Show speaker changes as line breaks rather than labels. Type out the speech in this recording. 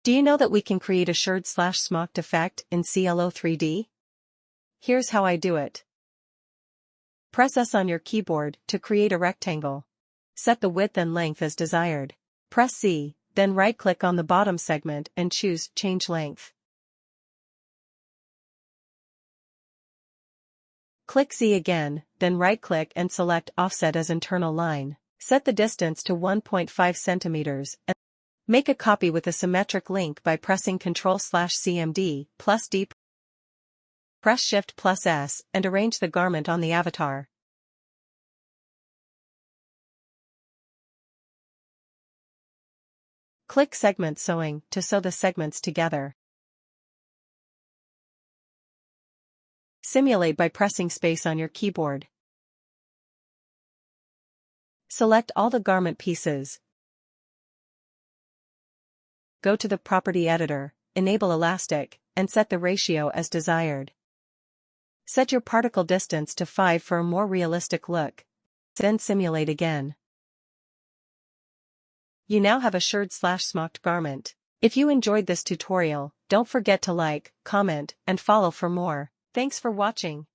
Do you know that we can create a shirred/smocked effect in clo3D? Here's how I do it. Press S on your keyboard to create a rectangle. Set the width and length as desired. Press C, then right-click on the bottom segment and choose Change Length. Click Z again, then right-click and select Offset as internal line. Set the distance to 1.5 centimeters and make a copy with a symmetric link by pressing Ctrl/CMD+D. Press Shift+S and arrange the garment on the avatar. Click Segment Sewing to sew the segments together. Simulate by pressing space on your keyboard. Select all the garment pieces. Go to the Property Editor, enable Elastic, and set the ratio as desired. Set your particle distance to 5 for a more realistic look. Then simulate again. You now have a shirred/smocked garment. If you enjoyed this tutorial, don't forget to like, comment, and follow for more. Thanks for watching.